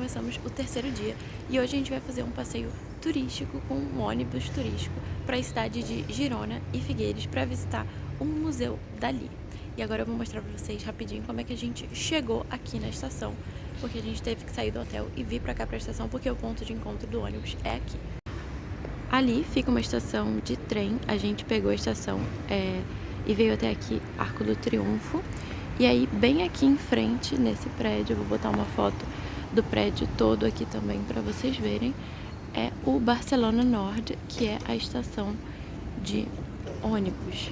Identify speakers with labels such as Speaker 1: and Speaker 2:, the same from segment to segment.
Speaker 1: começamos o terceiro dia e hoje a gente vai fazer um passeio turístico com um ônibus turístico para a cidade de Girona e Figueires para visitar um museu Dalí. E agora eu vou mostrar para vocês rapidinho como é que a gente chegou aqui na estação, porque a gente teve que sair do hotel e vir para cá para a estação porque o ponto de encontro do ônibus é aqui. Ali fica uma estação de trem, a gente pegou a estação e veio até aqui, Arco do Triunfo. E aí, bem aqui em frente, nesse prédio, eu vou botar uma foto do prédio todo aqui também para vocês verem, é o Barcelona Nord, que é a estação de ônibus.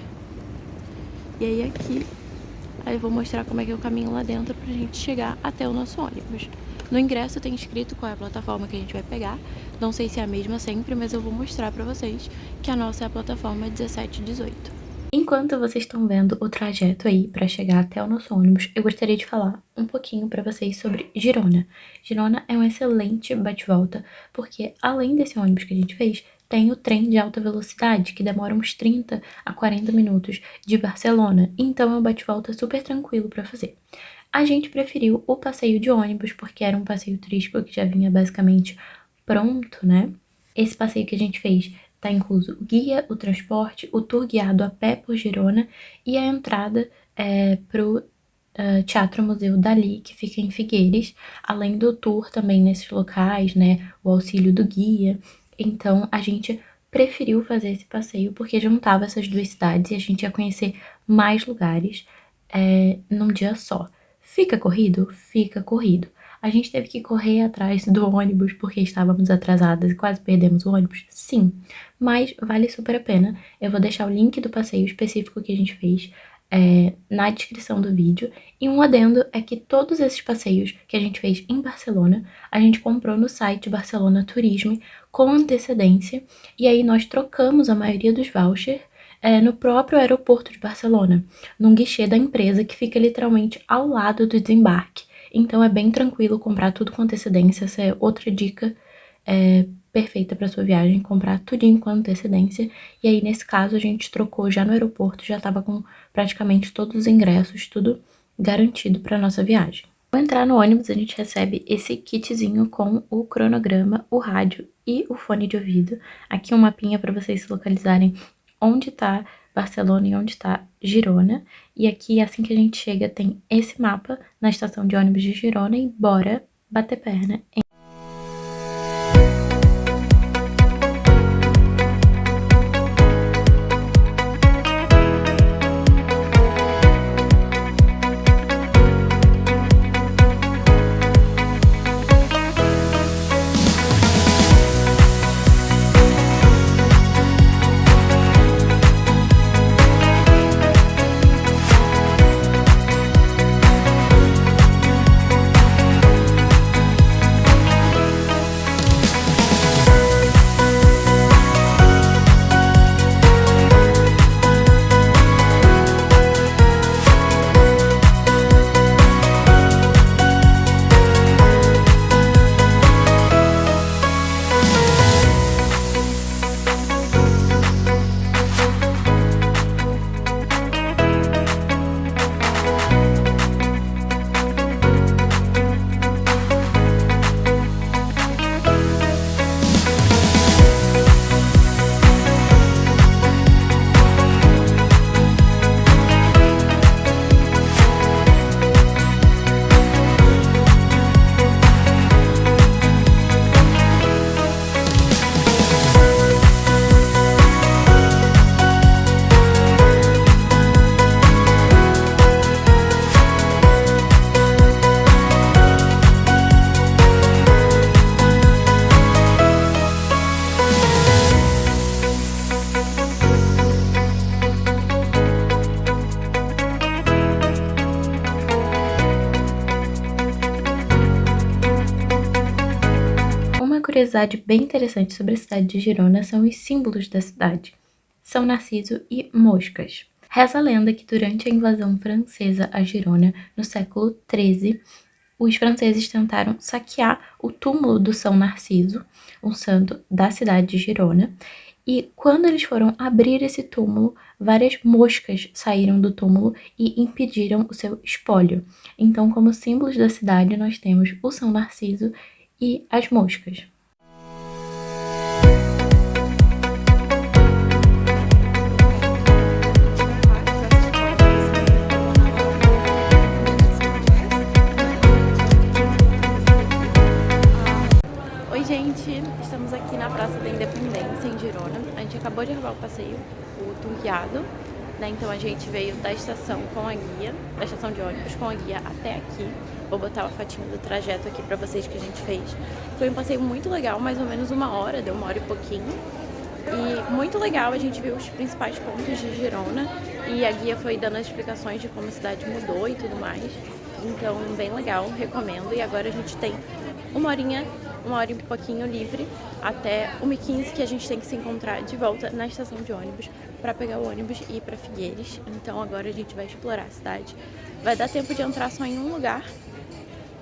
Speaker 1: E aí aqui, eu vou mostrar como é que é o caminho lá dentro pra gente chegar até o nosso ônibus. No ingresso tem escrito qual é a plataforma que a gente vai pegar, não sei se é a mesma sempre, mas eu vou mostrar pra vocês que a nossa é a plataforma 1718. Enquanto vocês estão vendo o trajeto aí para chegar até o nosso ônibus, eu gostaria de falar um pouquinho para vocês sobre Girona. Girona é um excelente bate-volta, porque além desse ônibus que a gente fez, tem o trem de alta velocidade, que demora uns 30 a 40 minutos de Barcelona, então é um bate-volta super tranquilo para fazer. A gente preferiu o passeio de ônibus, porque era um passeio turístico que já vinha basicamente pronto, né? Esse passeio que a gente fez está incluso o guia, o transporte, o tour guiado a pé por Girona e a entrada para o Teatro Museu Dalí, que fica em Figueires, além do tour também nesses locais, né, o auxílio do guia. Então, a gente preferiu fazer esse passeio porque juntava essas duas cidades e a gente ia conhecer mais lugares num dia só. Fica corrido? Fica corrido. A gente teve que correr atrás do ônibus porque estávamos atrasadas e quase perdemos o ônibus? Sim, mas vale super a pena. Eu vou deixar o link do passeio específico que a gente fez na descrição do vídeo. E um adendo é que todos esses passeios que a gente fez em Barcelona, a gente comprou no site Barcelona Turisme com antecedência, e aí nós trocamos a maioria dos vouchers no próprio aeroporto de Barcelona, num guichê da empresa que fica literalmente ao lado do desembarque. Então é bem tranquilo comprar tudo com antecedência. Essa é outra dica perfeita para sua viagem, comprar tudinho com antecedência. E aí, nesse caso, a gente trocou já no aeroporto, já estava com praticamente todos os ingressos, tudo garantido para nossa viagem. Ao entrar no ônibus, a gente recebe esse kitzinho com o cronograma, o rádio e o fone de ouvido. Aqui um mapinha para vocês se localizarem onde está Barcelona e onde está Girona. E aqui, assim que a gente chega, tem esse mapa na estação de ônibus de Girona e bora bater perna. curiosidade bem interessante sobre a cidade de Girona são os símbolos da cidade: São Narciso e moscas. Reza a lenda que durante a invasão francesa a Girona, no século XIII, os franceses tentaram saquear o túmulo do São Narciso, um santo da cidade de Girona, e quando eles foram abrir esse túmulo, várias moscas saíram do túmulo e impediram o seu espólio. Então, como símbolos da cidade, nós temos o São Narciso e as moscas. Oi gente, estamos aqui na Praça da Independência em Girona. A gente acabou de acabar o passeio, o tour guiado, né? Então a gente veio da estação com a guia, da estação de ônibus com a guia até aqui. Vou botar uma fotinho do trajeto aqui pra vocês que a gente fez. Foi um passeio muito legal, mais ou menos 1 hora, deu 1 hora e pouquinho. E muito legal, a gente viu os principais pontos de Girona e a guia foi dando as explicações de como a cidade mudou e tudo mais. Então, bem legal, recomendo. E agora a gente tem 1 hora e um pouquinho livre até 1h15 que a gente tem que se encontrar de volta na estação de ônibus para pegar o ônibus e ir para Figueiras. Então agora a gente vai explorar a cidade. Vai dar tempo de entrar só em um lugar,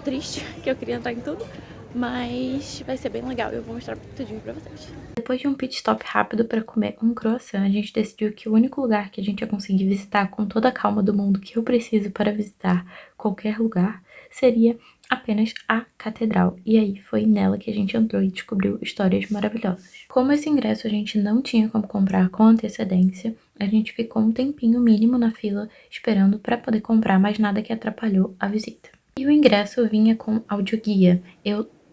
Speaker 1: triste, que eu queria entrar em tudo, mas vai ser bem legal e eu vou mostrar tudinho pra vocês. Depois de um pit stop rápido para comer um croissant, a gente decidiu que o único lugar que a gente ia conseguir visitar com toda a calma do mundo que eu preciso para visitar qualquer lugar seria apenas a catedral. E aí foi nela que a gente entrou e descobriu histórias maravilhosas. Como esse ingresso a gente não tinha como comprar com antecedência, a gente ficou um tempinho mínimo na fila esperando para poder comprar, mas nada que atrapalhou a visita. E o ingresso vinha com audioguia.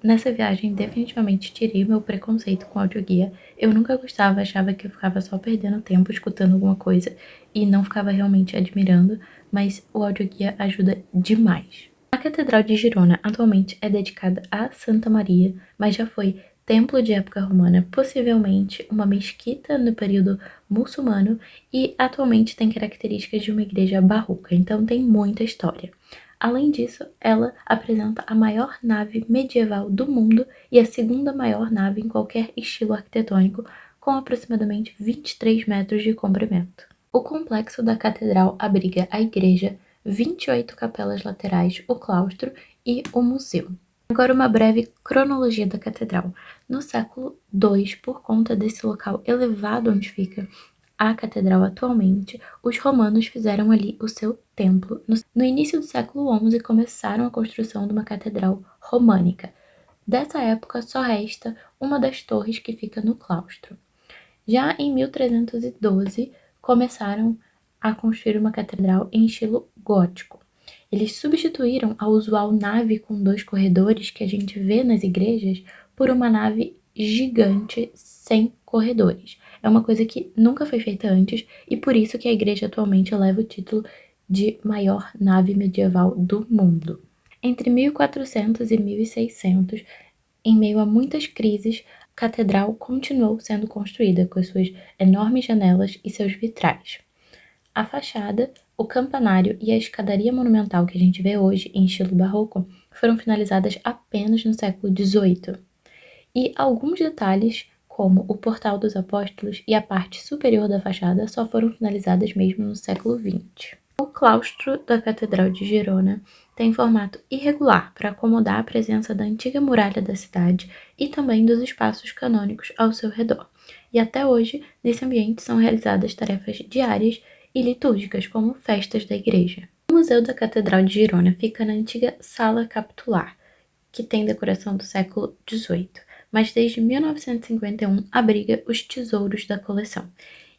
Speaker 1: Nessa viagem, definitivamente tirei meu preconceito com audioguia. Eu nunca gostava, achava que eu ficava só perdendo tempo escutando alguma coisa e não ficava realmente admirando, mas o audioguia ajuda demais. A Catedral de Girona atualmente é dedicada a Santa Maria, mas já foi templo de época romana, possivelmente uma mesquita no período muçulmano e atualmente tem características de uma igreja barroca, então tem muita história. Além disso, ela apresenta a maior nave medieval do mundo e a segunda maior nave em qualquer estilo arquitetônico, com aproximadamente 23 metros de comprimento. O complexo da catedral abriga a igreja, 28 capelas laterais, o claustro e o museu. Agora uma breve cronologia da catedral. No século II, por conta desse local elevado onde fica a catedral atualmente, os romanos fizeram ali o seu templo. No início do século XI, começaram a construção de uma catedral românica. Dessa época, só resta uma das torres que fica no claustro. Já em 1312, começaram a construir uma catedral em estilo gótico. Eles substituíram a usual nave com 2 corredores que a gente vê nas igrejas por uma nave gigante sem corredores. É uma coisa que nunca foi feita antes e por isso que a igreja atualmente leva o título de maior nave medieval do mundo. Entre 1400 e 1600, em meio a muitas crises, a catedral continuou sendo construída com as suas enormes janelas e seus vitrais. A fachada, o campanário e a escadaria monumental que a gente vê hoje em estilo barroco foram finalizadas apenas no século XVIII. E alguns detalhes, como o Portal dos Apóstolos e a parte superior da fachada, só foram finalizadas mesmo no século XX. O claustro da Catedral de Girona tem formato irregular para acomodar a presença da antiga muralha da cidade e também dos espaços canônicos ao seu redor. E até hoje, nesse ambiente são realizadas tarefas diárias e litúrgicas, como festas da igreja. O Museu da Catedral de Girona fica na antiga Sala Capitular, que tem decoração do século XVIII, mas desde 1951 abriga os tesouros da coleção.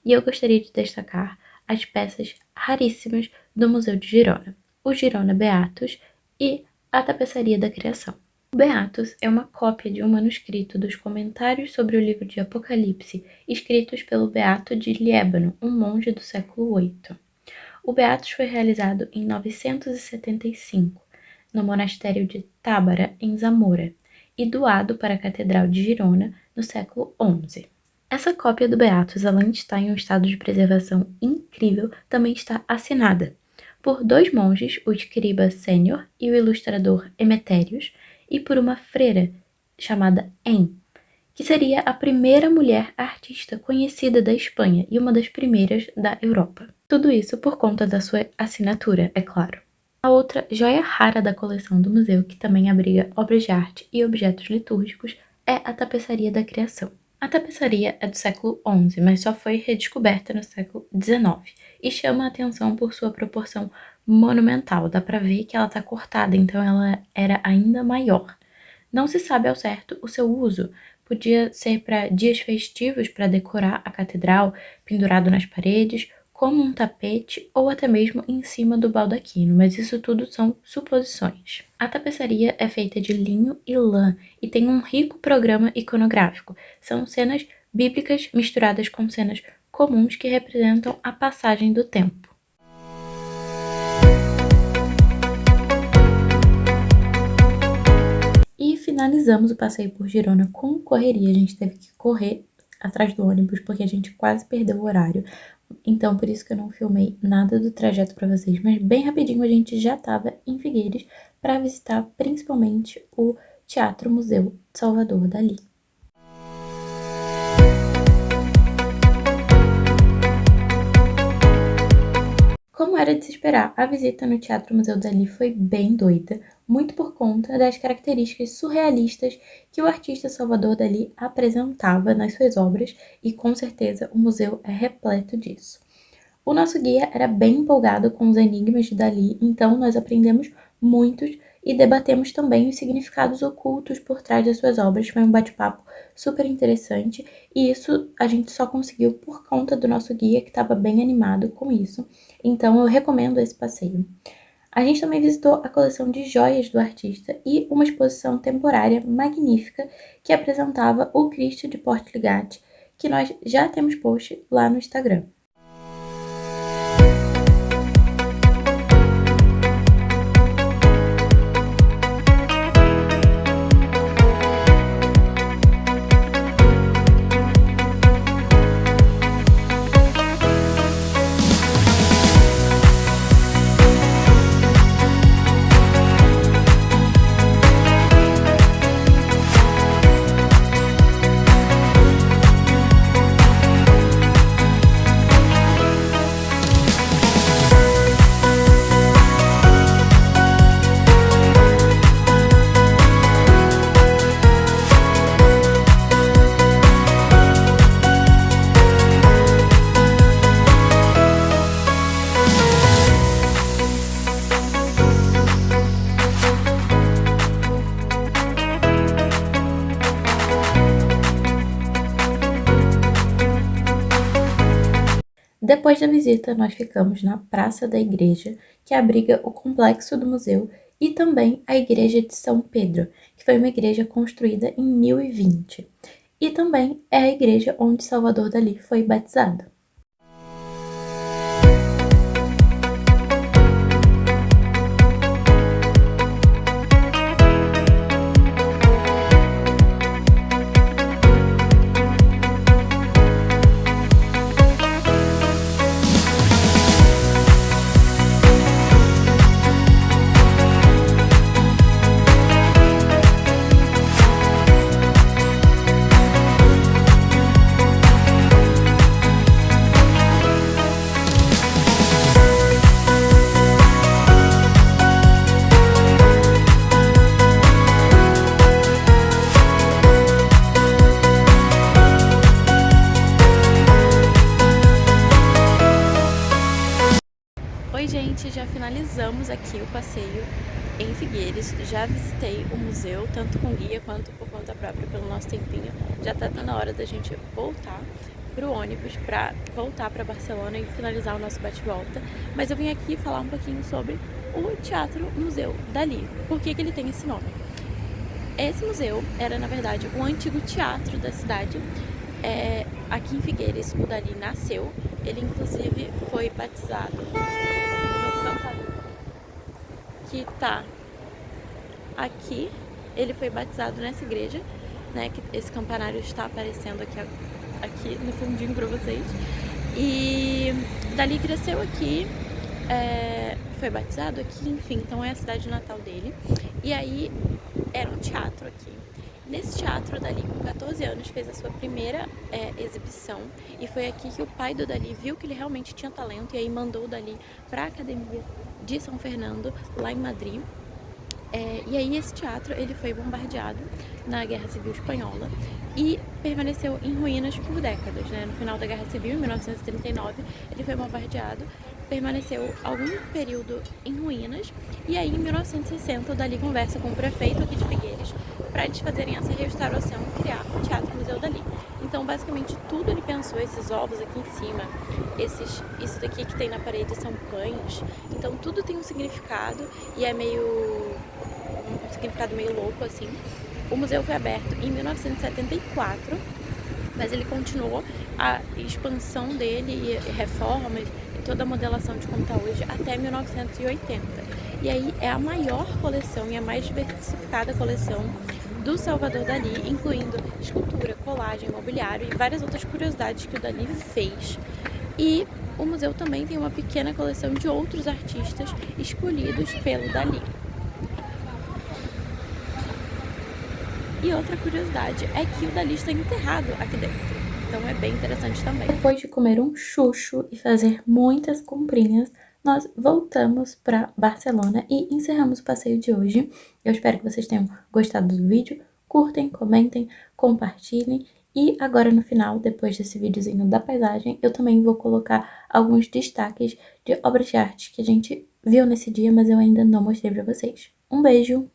Speaker 1: E eu gostaria de destacar as peças raríssimas do Museu de Girona, o Girona Beatus e a Tapeçaria da Criação. O Beatus é uma cópia de um manuscrito dos comentários sobre o livro de Apocalipse, escritos pelo Beato de Liébano, um monge do século VIII. O Beatus foi realizado em 975, no monastério de Tábara, em Zamora, e doado para a Catedral de Girona no século XI. Essa cópia do Beatus, além de estar em um estado de preservação incrível, também está assinada por 2 monges, o escriba Sênior e o ilustrador Emeterios, e por uma freira chamada En, que seria a primeira mulher artista conhecida da Espanha e uma das primeiras da Europa. Tudo isso por conta da sua assinatura, é claro. A outra joia rara da coleção do museu, que também abriga obras de arte e objetos litúrgicos, é a Tapeçaria da Criação. A tapeçaria é do século XI, mas só foi redescoberta no século XIX e chama a atenção por sua proporção monumental. Dá pra ver que ela tá cortada, então ela era ainda maior Não se sabe ao certo o seu uso. Podia ser para dias festivos para decorar a catedral, pendurado nas paredes, como um tapete ou até mesmo em cima do baldaquino, mas isso tudo são suposições. A tapeçaria é feita de linho e lã e tem um rico programa iconográfico. São cenas bíblicas misturadas com cenas comuns que representam a passagem do tempo. E finalizamos o passeio por Girona com correria. A gente teve que correr atrás do ônibus porque a gente quase perdeu o horário. Então, por isso que eu não filmei nada do trajeto para vocês. Mas bem rapidinho a gente já estava em Figueiras para visitar principalmente o Teatro Museu Salvador Dalí. Como era de se esperar, a visita no Teatro Museu Dalí foi bem doida, muito por conta das características surrealistas que o artista Salvador Dalí apresentava nas suas obras e com certeza o museu é repleto disso. O nosso guia era bem empolgado com os enigmas de Dalí, então nós aprendemos muitos e debatemos também os significados ocultos por trás das suas obras. Foi um bate-papo super interessante e isso a gente só conseguiu por conta do nosso guia que estava bem animado com isso. Então eu recomendo esse passeio. A gente também visitou a coleção de joias do artista e uma exposição temporária magnífica que apresentava o Cristo de Portligate, que nós já temos post lá no Instagram. Depois da visita, nós ficamos na Praça da Igreja, que abriga o complexo do museu, e também a Igreja de São Pedro, que foi uma igreja construída em 1020. E também é a igreja onde Salvador Dalí foi batizado. Oi gente, já finalizamos aqui o passeio em Figueiras, já visitei o museu, tanto com guia quanto por conta própria pelo nosso tempinho. Já tá dando a hora da gente voltar pro ônibus pra voltar pra Barcelona e finalizar o nosso bate-volta. Mas eu vim aqui falar um pouquinho sobre o Teatro Museu Dalí. Por que ele tem esse nome? Esse museu era, na verdade, o antigo teatro da cidade. Aqui em Figueiras, o Dalí nasceu, ele inclusive foi batizado no campanário que tá aqui. Ele foi batizado nessa igreja, né, que esse campanário está aparecendo aqui no fundinho pra vocês. E Dalí cresceu aqui, foi batizado aqui, enfim, então é a cidade natal dele. E aí era um teatro aqui. Nesse teatro, Dalí, com 14 anos, fez a sua primeira exibição, e foi aqui que o pai do Dalí viu que ele realmente tinha talento, e aí mandou o Dalí para a Academia de São Fernando, lá em Madrid. E aí esse teatro ele foi bombardeado na Guerra Civil Espanhola e permaneceu em ruínas por décadas, né? No final da Guerra Civil, em 1939, ele foi bombardeado, permaneceu algum período em ruínas, e aí em 1960 o Dalí conversa com o prefeito aqui de Figueiras para eles fazerem essa restauração e criar o Teatro Museu Dalí. Então, basicamente, tudo ele pensou, esses ovos aqui em cima, isso daqui que tem na parede são cães, então tudo tem um significado e é um significado meio louco, assim. O museu foi aberto em 1974, mas ele continuou a expansão dele e reformas e toda a modelação de como está hoje até 1980. E aí é a maior coleção e a mais diversificada coleção do Salvador Dalí, incluindo escultura, colagem, mobiliário e várias outras curiosidades que o Dalí fez. E o museu também tem uma pequena coleção de outros artistas escolhidos pelo Dalí. E outra curiosidade é que o Dalí está enterrado aqui dentro. Então é bem interessante também. Depois de comer um chuchu e fazer muitas comprinhas, nós voltamos para Barcelona e encerramos o passeio de hoje. Eu espero que vocês tenham gostado do vídeo. Curtem, comentem, compartilhem. E agora no final, depois desse videozinho da paisagem, eu também vou colocar alguns destaques de obras de arte que a gente viu nesse dia, mas eu ainda não mostrei para vocês. Um beijo!